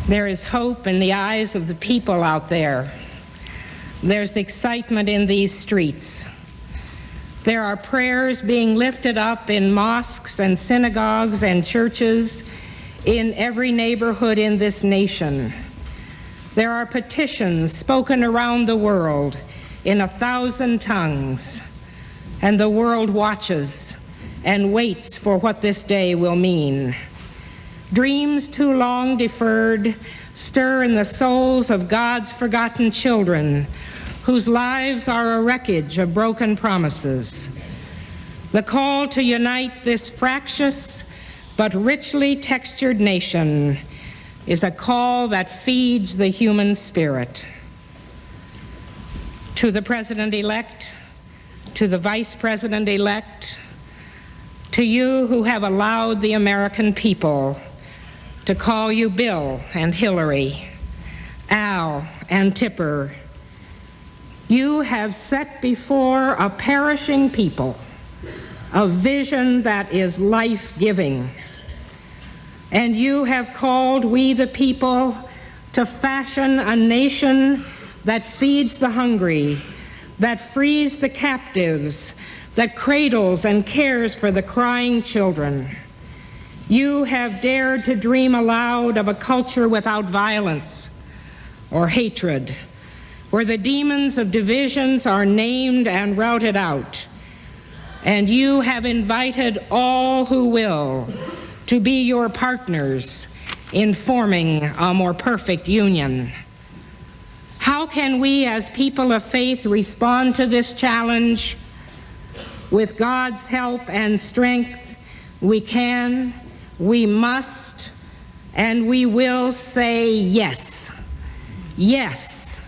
There is hope in the eyes of the people out there. There's excitement in these streets. There are prayers being lifted up in mosques and synagogues and churches in every neighborhood in this nation. There are petitions spoken around the world in 1,000 tongues, and the world watches and waits for what this day will mean. Dreams too long deferred stir in the souls of God's forgotten children, whose lives are a wreckage of broken promises. The call to unite this fractious but richly textured nation is a call that feeds the human spirit. To the President-elect, to the Vice President-elect, to you who have allowed the American people to call you Bill and Hillary, Al and Tipper, you have set before a perishing people a vision that is life-giving. And you have called we the people to fashion a nation that feeds the hungry, that frees the captives, that cradles and cares for the crying children. You have dared to dream aloud of a culture without violence or hatred, where the demons of divisions are named and routed out. And you have invited all who will to be your partners in forming a more perfect union. How can we as people of faith respond to this challenge? With God's help and strength, we can, we must, and we will say yes. Yes.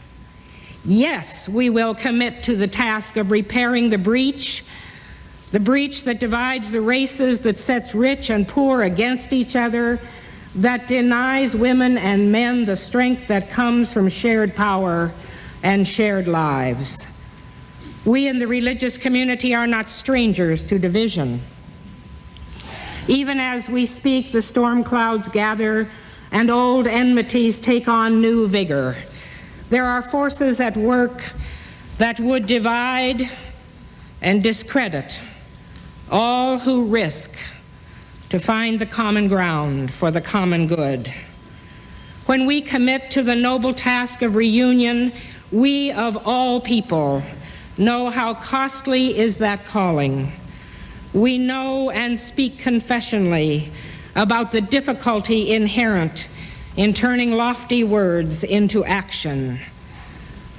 Yes, we will commit to the task of repairing the breach that divides the races, that sets rich and poor against each other, that denies women and men the strength that comes from shared power and shared lives. We in the religious community are not strangers to division. Even as we speak, the storm clouds gather and old enmities take on new vigor. There are forces at work that would divide and discredit all who risk to find the common ground for the common good. When we commit to the noble task of reunion, we of all people know how costly is that calling. We know and speak confessionally about the difficulty inherent in turning lofty words into action.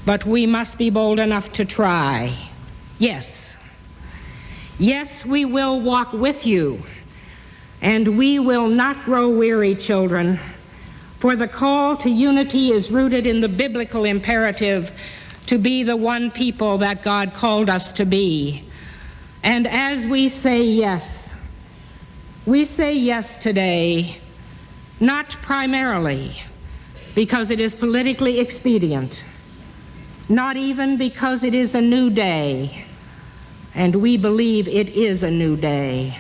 But we must be bold enough to try. Yes. Yes, we will walk with you, and we will not grow weary, children, for the call to unity is rooted in the biblical imperative to be the one people that God called us to be. And as we say yes today, not primarily because it is politically expedient, not even because it is a new day, and we believe it is a new day,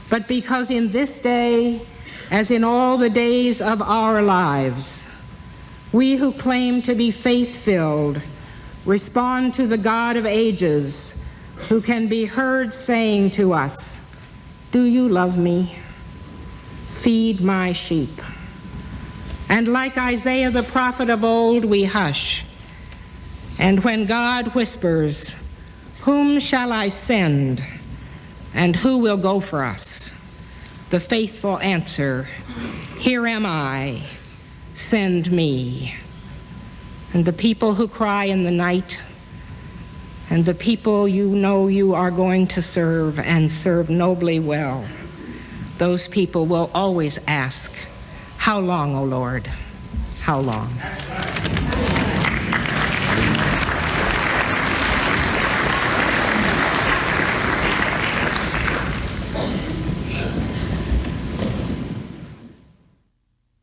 but because in this day, as in all the days of our lives, we who claim to be faith-filled respond to the God of ages, who can be heard saying to us, "Do you love me? Feed my sheep." And like Isaiah the prophet of old, we hush. And when God whispers, "Whom shall I send, and who will go for us?" the faithful answer, "Here am I, send me." And the people who cry in the night, and the people you know you are going to serve and serve nobly well, those people will always ask, "How long, O Lord? How long?"